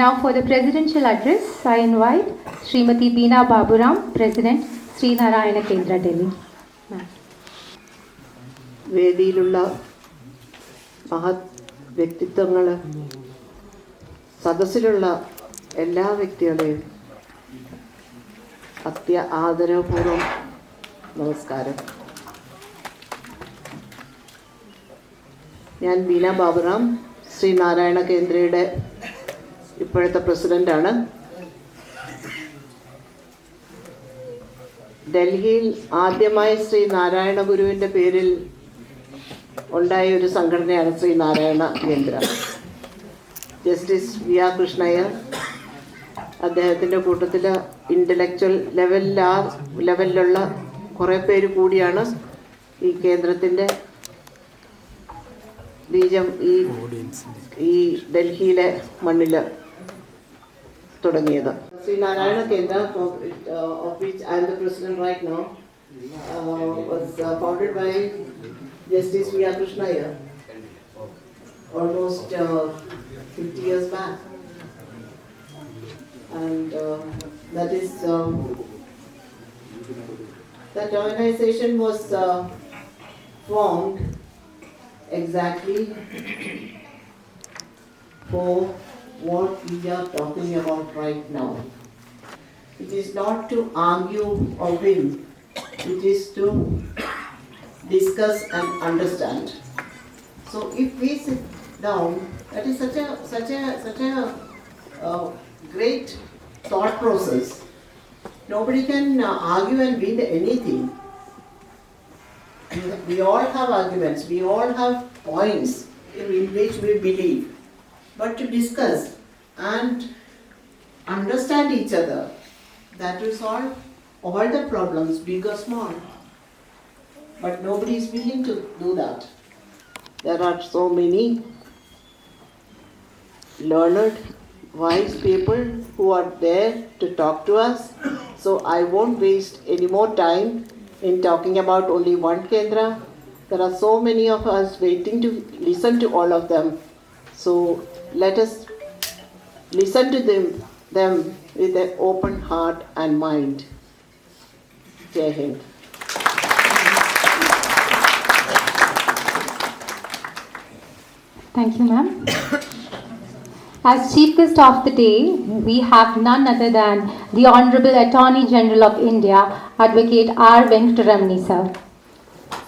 Now for the presidential address, I invite Srimati Beena Baburam, President, Sri Narayana Kendra, Delhi. വേദിയിലുള്ള മഹത് വ്യക്തിത്വങ്ങൾ, സദസ്സിലുള്ള എല്ലാ വ്യക്തികളെയും ആദരപൂർവ്വം നമസ്കാരം. ഞാൻ ബീന ബാബുറാം, ശ്രീ നാരായണ കേന്ദ്രയുടെ ഇപ്പോഴത്തെ പ്രസിഡൻ്റാണ്. ഡൽഹിയിൽ ആദ്യമായി ശ്രീ നാരായണ ഗുരുവിൻ്റെ പേരിൽ ഉണ്ടായ ഒരു സംഘടനയാണ് ശ്രീ നാരായണ കേന്ദ്ര. ജസ്റ്റിസ് വി ആർ കൃഷ്ണയ്യർ അദ്ദേഹത്തിൻ്റെ കൂട്ടത്തിൽ ഇൻ്റലക്ച്വൽ ലെവലിലുള്ള കുറേ പേര് കൂടിയാണ് ഈ കേന്ദ്രത്തിൻ്റെ ബീജം ഈ ഡൽഹിയിലെ മണ്ണിൽ തുടങ്ങിയത്. Sri Narayana Kendra, of which I am the president right now, was founded by Justice V. R. Krishnaiah almost 50 years back, and that organization was formed exactly for what we are talking about right now. It is not to argue or win, it is to discuss and understand. So if we sit down, that is such a great thought process. Nobody can argue and win anything. We all have arguments, we all have points in which we believe. But to discuss and understand each other, that will solve all the problems, big or small. But nobody is willing to do that. There are so many learned, wise people who are there to talk to us. So I won't waste any more time in talking about only one Kendra. There are so many of us waiting to listen to all of them. So let us listen to them with an open heart and mind. Jai Hind. Thank you, ma'am. As Chief Guest of the day, we have none other than the Honorable Attorney General of India, Advocate R. Venkataramani, sir.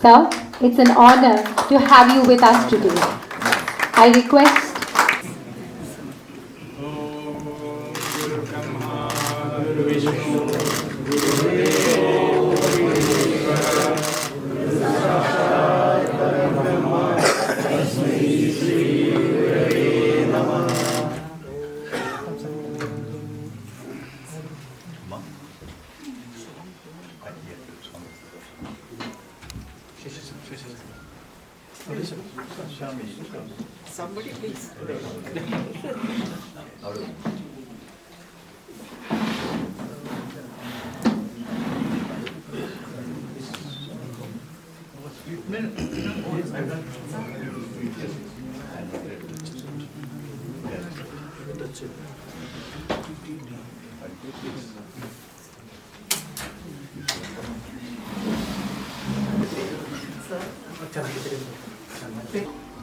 Sir, it's an honor to have you with us today. I request Somebody please.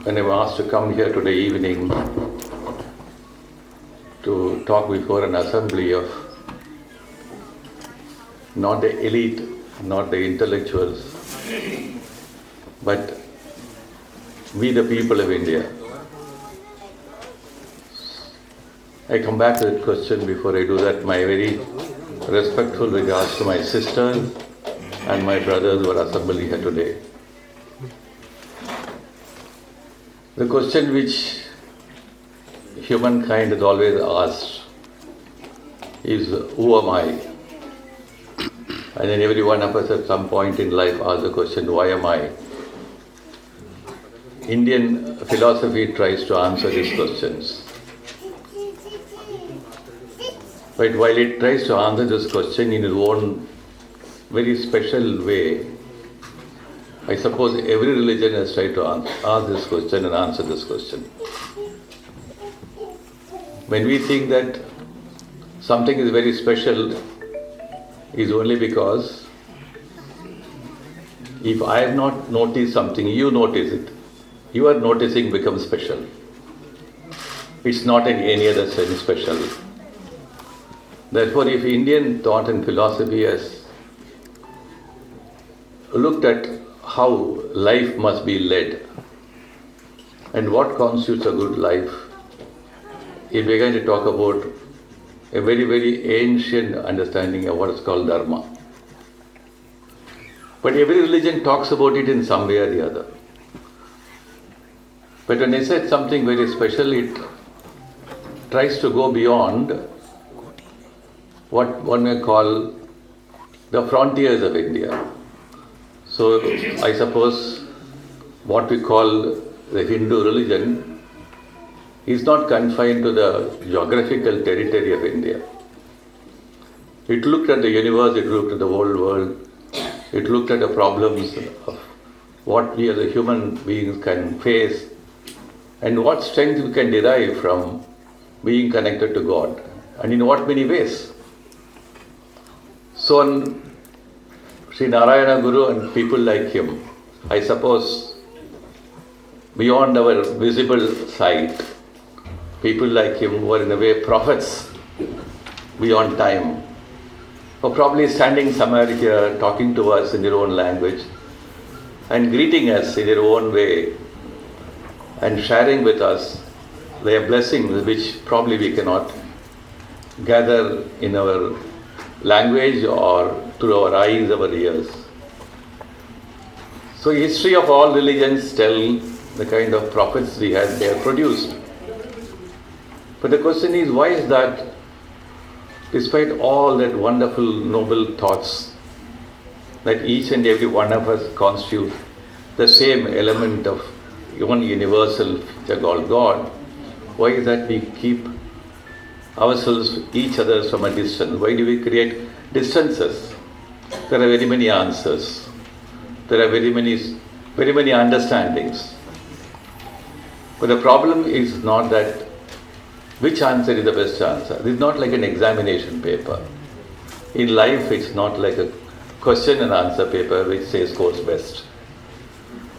When I was asked to come here today evening to talk before an assembly of not the elite, not the intellectuals, but we the people of India. I come back to that question. Before I do that, my very respectful regards to my sisters and my brothers who are assembled here today. The question which humankind has always asked is, who am I? And then every one of us at some point in life asks the question, why am I? Indian philosophy tries to answer these questions. But while it tries to answer this question in its own very special way, I suppose every religion has tried to ask this question and answer this question. When we think that something is very special, is only because if I have not noticed something, you notice it. Your noticing becomes special. It's not in any other sense special. Therefore, if Indian thought and philosophy has looked at how life must be led and what constitutes a good life, it began to talk about a very, very ancient understanding of what is called dharma. But every religion talks about it in some way or the other. But when they said something very special, it tries to go beyond what one may call the frontiers of India. So I suppose what we call the Hindu religion is not confined to the geographical territory of India. It looked at the universe, it looked at the whole world, it looked at the problems of what we as a human beings can face and what strength we can derive from being connected to God, and in what many ways. So Sri Narayana Guru and people like him, I suppose beyond our visible sight, people like him were in a way prophets beyond time, or probably standing somewhere here talking to us in their own language and greeting us in their own way and sharing with us their blessings, which probably we cannot gather in our language or through our eyes, our ears. So history of all religions tell the kind of prophets they have produced. But the question is, why is that despite all that wonderful, noble thoughts that each and every one of us constitute the same element of one universal feature called God, why is that we keep ourselves, each other from a distance? Why do we create distances? There are very many answers. There are very many understandings. But the problem is not that which answer is the best answer. It is not like an examination paper. In life, it's not like a question and answer paper which says scores best.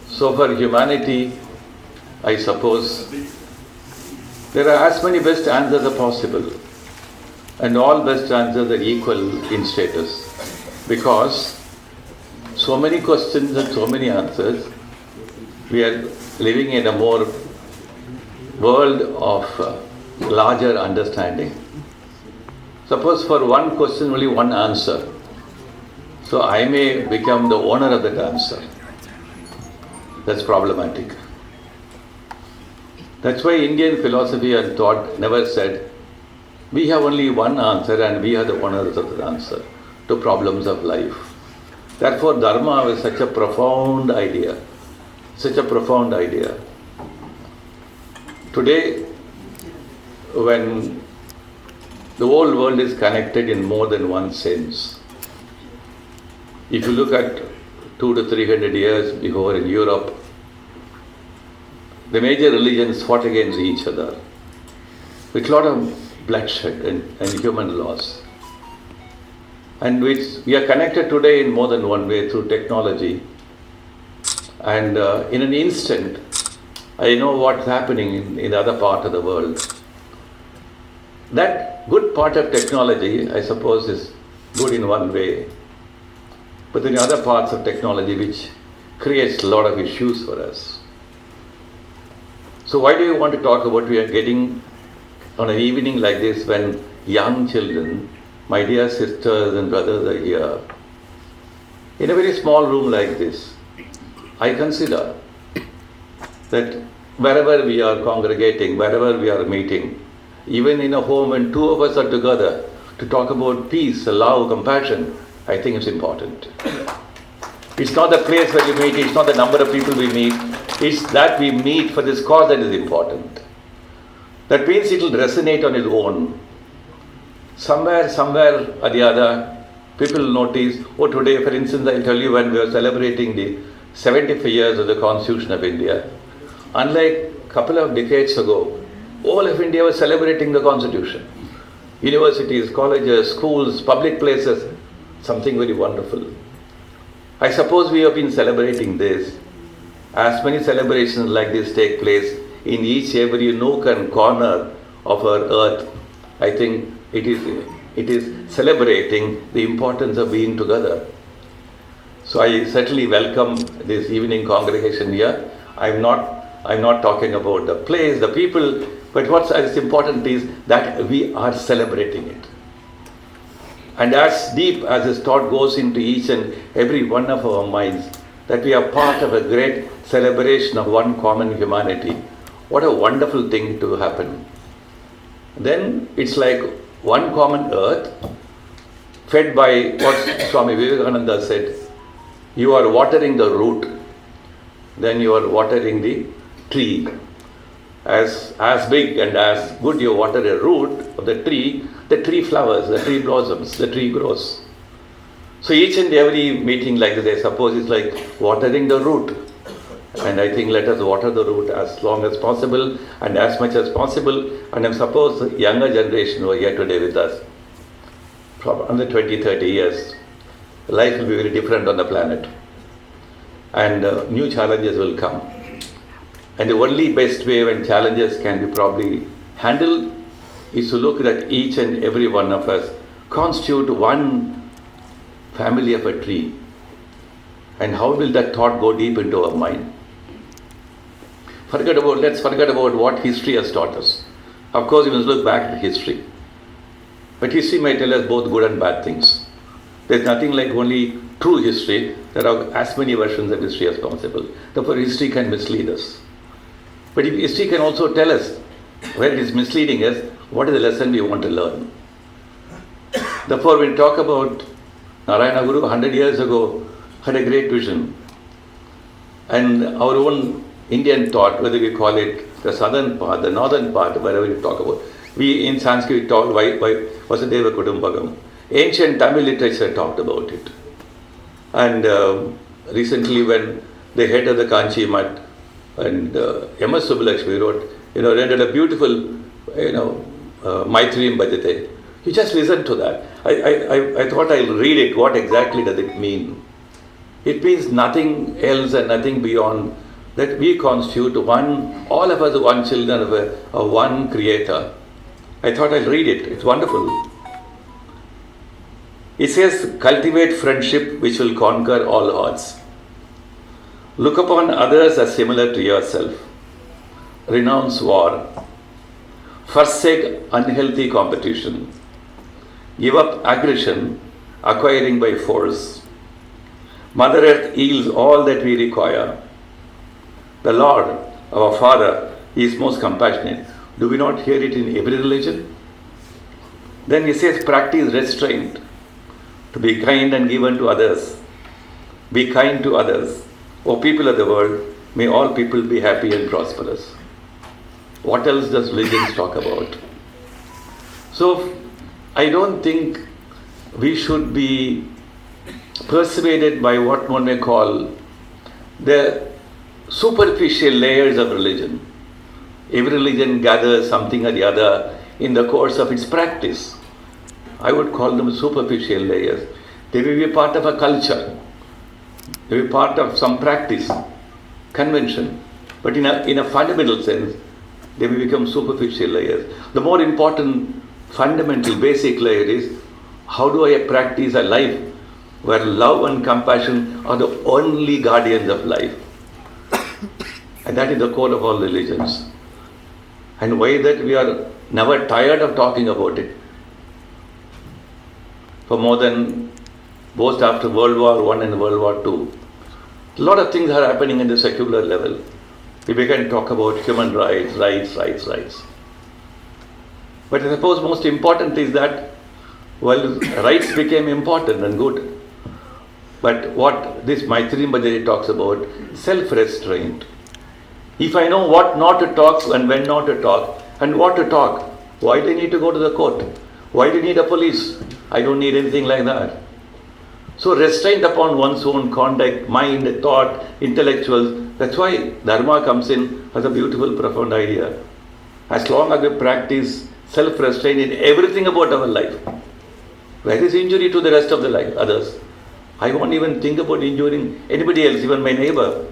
So for humanity, I suppose there are as many best answers as possible, and all best answers are equal in status, because so many questions and so many answers, we are living in a more world of larger understanding. Suppose for one question only one answer, so I may become the owner of that answer. That's problematic. That's why Indian philosophy and thought never said, we have only one answer and we are the owners of that answer to problems of life. Therefore, Dharma was such a profound idea, such a profound idea. Today, when the whole world is connected in more than one sense, if you look at 200 to 300 years before in Europe, the major religions fought against each other with a lot of bloodshed and human loss. And which we are connected today in more than one way through technology. And in an instant, I know what's happening in the other part of the world. That good part of technology, I suppose, is good in one way. But there are other parts of technology which creates a lot of issues for us. So why do you want to talk about we are getting on an evening like this when young children, my dear sisters and brothers are here, in a very small room like this? I consider that wherever we are congregating, wherever we are meeting, even in a home when two of us are together to talk about peace, love, compassion, I think it's important. It's not the place where we meet, it's not the number of people we meet, it's that we meet for this cause that is important. That means it will resonate on its own. Somewhere or the other, people notice, today, for instance, I'll tell you, when we were celebrating the 75 years of the Constitution of India, unlike a couple of decades ago, All of India was celebrating the Constitution. Universities, colleges, schools, public places, something very wonderful. I suppose we have been celebrating this. As many celebrations like this take place in each every nook and corner of our earth, I think it is celebrating the importance of being together. So I certainly welcome this evening congregation here. I'm not talking about the place, the people, but what's as important is that we are celebrating it. And as deep as this thought goes into each and every one of our minds, that we are part of a great celebration of one common humanity. What a wonderful thing to happen. Then it's like one common earth, fed by what Swami Vivekananda said, you are watering the root, then you are watering the tree. As big and as good you water a root of the tree flowers, the tree blossoms, the tree grows. So each and every meeting like this, I suppose, is like watering the root. And I think let us water the root as long as possible and as much as possible. And I suppose the younger generation who are here today with us, from under 20, 30 years, life will be very different on the planet. And new challenges will come. And the only best way when challenges can be probably handled is to look at each and every one of us constitute one family of a tree. And how will that thought go deep into our mind? Let's forget about what history has taught us. Of course, we must look back at history. But history may tell us both good and bad things. There's nothing like only true history. There are as many versions of history as possible. Therefore, history can mislead us. But history can also tell us where it is misleading us, what is the lesson we want to learn. Therefore, when we talk about Narayana Guru 100 years ago had a great vision. And our own Indian thought, whether we call it the southern part, the northern part, wherever we talk about. We in Sanskrit talk by Vasudeva Kudumbakam. Ancient Tamil literature talked about it. And recently when the head of the Kanchi Mat and M.S. Subbulakshmi wrote, rendered a beautiful, Maitrim Bhajate. You just listen to that. I thought I'll read it. What exactly does it mean? It means nothing else and nothing beyond that we constitute one, all of us one children of one creator. I thought I'll read it. It's wonderful. It says, cultivate friendship which will conquer all odds. Look upon others as similar to yourself. Renounce war. Forsake unhealthy competition. Give up aggression, acquiring by force. Mother Earth yields all that we require. The Lord, our Father, is most compassionate. Do we not hear it in every religion? Then he says, practice restraint. To be kind and given to others. Be kind to others. O people of the world, may all people be happy and prosperous. What else does religion talk about? So, I don't think we should be persuaded by what one may call the superficial layers of religion. Every religion gathers something or the other in the course of its practice. I would call them superficial layers. They will be part of a culture. They will be part of some practice, convention. But in a fundamental sense, they will become superficial layers. The more important, fundamental, basic layer is, how do I practice a life where love and compassion are the only guardians of life? And that is the core of all religions. And why that we are never tired of talking about it. For more than, both after World War I and World War II, a lot of things are happening in the secular level. We began to talk about human rights. But I suppose most important is that, rights became important and good. But what this Maitri Bhajari talks about, self-restraint. If I know what not to talk and when not to talk, and what to talk, why do I need to go to the court? Why do you need a police? I don't need anything like that. So restraint upon one's own conduct, mind, thought, intellectuals. That's why Dharma comes in as a beautiful, profound idea. as long as we practice self-restraint in everything about our life. Where is injury to the rest of the life, others? I won't even think about injuring anybody else, even my neighbor.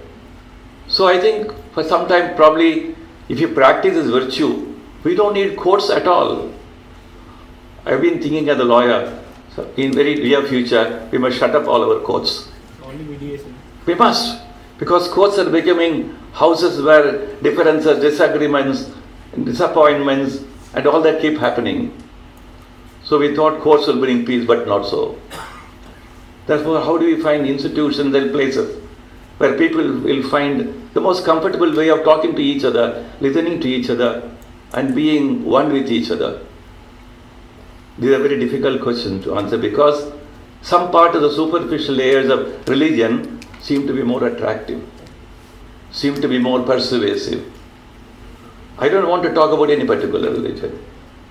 So I think for some time, probably, if you practice this virtue, we don't need courts at all. I've been thinking as a lawyer, so in very near future, we must shut up all our courts. Only mediation. We must, because courts are becoming houses where differences, disagreements, disappointments, and all that keep happening. So we thought courts will bring peace, but not so. Therefore, how do we find institutions and places where people will find the most comfortable way of talking to each other, listening to each other, and being one with each other? These are very difficult questions to answer, because some part of the superficial layers of religion seem to be more attractive, seem to be more persuasive. I don't want to talk about any particular religion.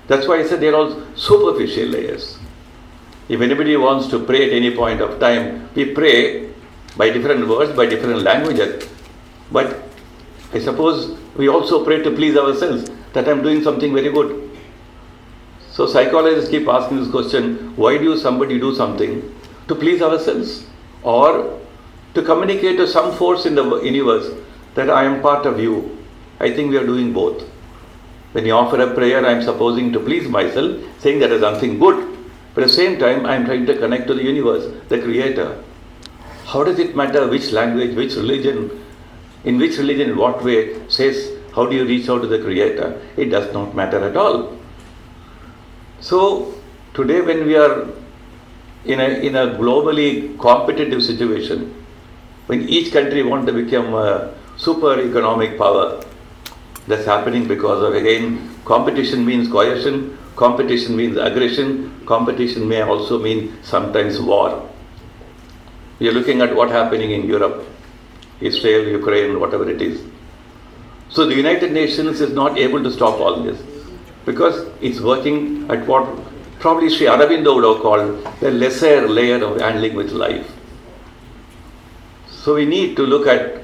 That's why I said they're all superficial layers. If anybody wants to pray at any point of time, we pray by different words, by different languages. But I suppose we also pray to please ourselves, that I'm doing something very good. So psychologists keep asking this question, why do somebody do something? To please ourselves, or to communicate to some force in the universe that I am part of you? I think we are doing both. When you offer a prayer, I am supposing to please myself, saying that is something good. But at the same time, I am trying to connect to the universe, the Creator. How does it matter which language, which religion, in what way says, how do you reach out to the Creator? It does not matter at all. So today, when we are in a globally competitive situation, when each country wants to become a super economic power, that's happening because of, again, competition means coercion, competition means aggression, competition may also mean sometimes war. We are looking at what's happening in Europe, Israel, Ukraine, whatever it is. So the United Nations is not able to stop all this, because it's working at what probably Sri Aurobindo would have called the lesser layer of handling with life. So we need to look at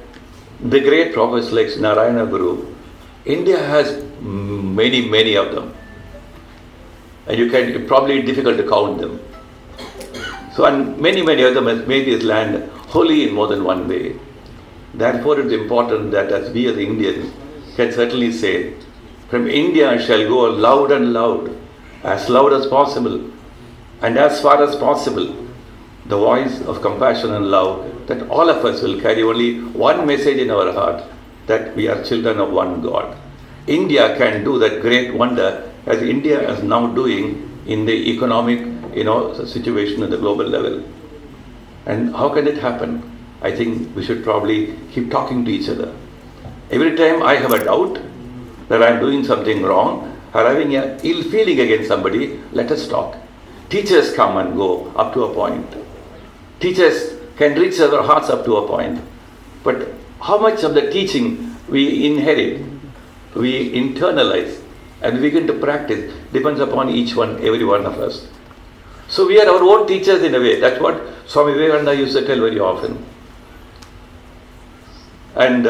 the great prophets like Narayana Guru. India has many of them. And it's probably difficult to count them. So, and many of them have made this land holy in more than one way. Therefore, it's important that as we as Indians can certainly say, from India shall go loud and loud, as loud as possible, and as far as possible, the voice of compassion and love, that all of us will carry only one message in our heart, that we are children of one God. India can do that great wonder as India is now doing in the economic, situation at the global level. And how can it happen? I think we should probably keep talking to each other. Every time I have a doubt that I am doing something wrong, or having an ill feeling against somebody, let us talk. Teachers come and go up to a point. Teachers can reach our hearts up to a point. But how much of the teaching we inherit, we internalize, and begin to practice depends upon every one of us. So we are our own teachers in a way. That's what Swami Vivekananda used to tell very often. And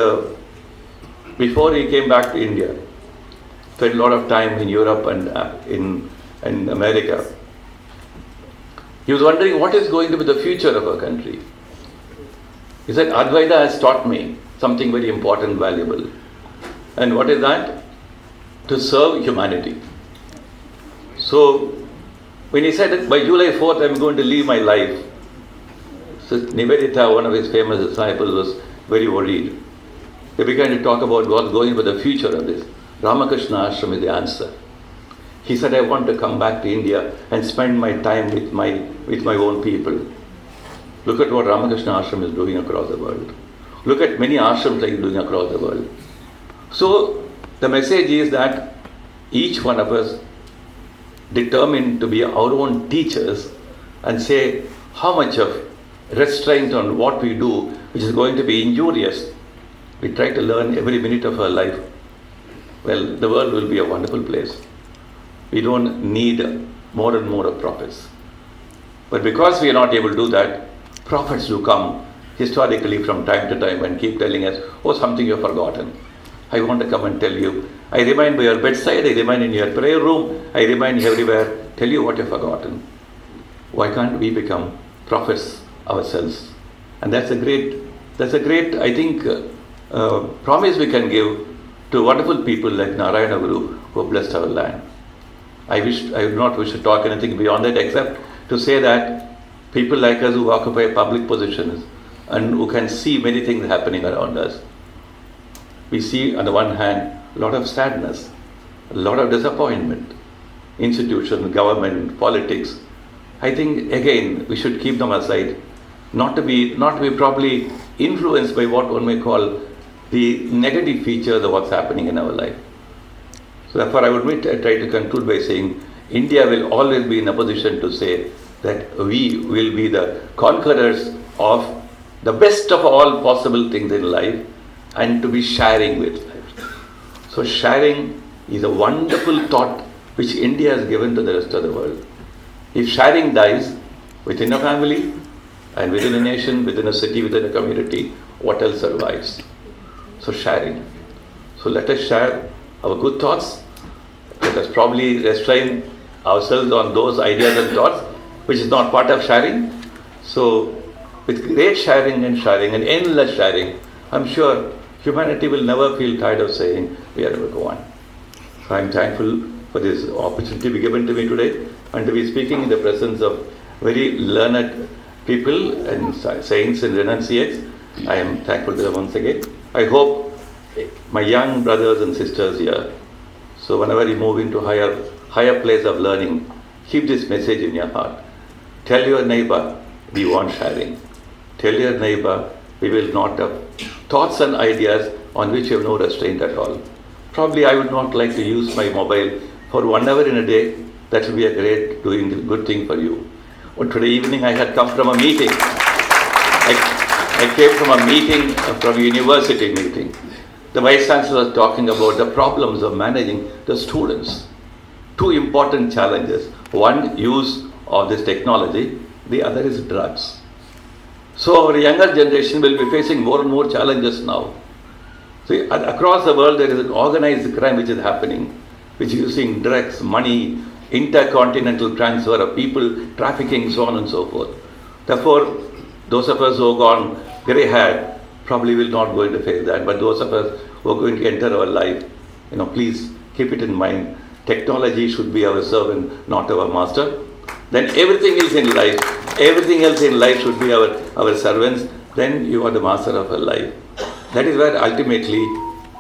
before he came back to India, spent a lot of time in Europe and in America. He was wondering what is going to be the future of our country. He said, Advaita has taught me something very important, valuable. And what is that? To serve humanity. So, when he said that by July 4th I'm going to leave my life, so Nivedita, one of his famous disciples, was very worried. They began to talk about what's going for the future of this. Ramakrishna Ashram is the answer. He said, I want to come back to India and spend my time with my own people. Look at what Ramakrishna Ashram is doing across the world. Look at many ashrams like doing across the world. So the message is that each one of us determined to be our own teachers and say how much of restraint on what we do, which is going to be injurious, we try to learn every minute of our life. Well, the world will be a wonderful place. We don't need more and more of prophets. But because we are not able to do that, prophets do come historically from time to time and keep telling us, oh, something you've forgotten. I want to come and tell you, I remain by your bedside, I remain in your prayer room, I remain everywhere, tell you what you've forgotten. Why can't we become prophets ourselves? And that's a great, I think, promise we can give to wonderful people like Narayana Guru who have blessed our land. I would not wish to talk anything beyond that except to say that people like us who occupy public positions and who can see many things happening around us. We see on the one hand a lot of sadness, a lot of disappointment, institutions, government, politics. I think again we should keep them aside, not to be probably influenced by what one may call the negative features of what's happening in our life. So therefore I would try to conclude by saying India will always be in a position to say that we will be the conquerors of the best of all possible things in life and to be sharing with life. So sharing is a wonderful thought which India has given to the rest of the world. If sharing dies within a family and within a nation, within a city, within a community, what else survives? So sharing. So let us share our good thoughts. Let us probably restrain ourselves on those ideas and thoughts which is not part of sharing. So with great sharing and endless sharing, I'm sure humanity will never feel tired of saying we are ever go on. So I'm thankful for this opportunity to be given to me today and to be speaking in the presence of very learned people and saints and renunciates. I am thankful to them once again. I hope my young brothers and sisters here, so whenever you move into higher place of learning, keep this message in your heart. Tell your neighbor, we want sharing. Tell your neighbor, we will not have thoughts and ideas on which you have no restraint at all. Probably I would not like to use my mobile for 1 hour in a day. That will be a great good thing for you. But today evening I had come from a meeting. I came from a meeting, from a university meeting. The Vice Chancellor was talking about the problems of managing the students. 2 important challenges. One, use of this technology. The other is drugs. So our younger generation will be facing more and more challenges now. See, across the world there is an organized crime which is happening, which is using drugs, money, intercontinental transfer of people, trafficking, so on and so forth. Therefore, those of us who have gone grey-haired probably will not going to face that. But those of us who are going to enter our life, please keep it in mind. Technology should be our servant, not our master. Then everything else in life should be our servants. Then you are the master of our life. That is where ultimately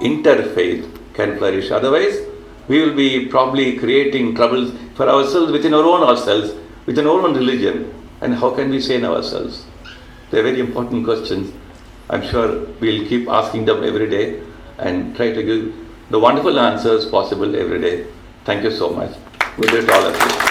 interfaith can flourish. Otherwise, we will be probably creating troubles for ourselves within our own religion. And how can we sane ourselves? They are very important questions. I'm sure we'll keep asking them every day and try to give the wonderful answers possible every day. Thank you so much. Good day to all of you.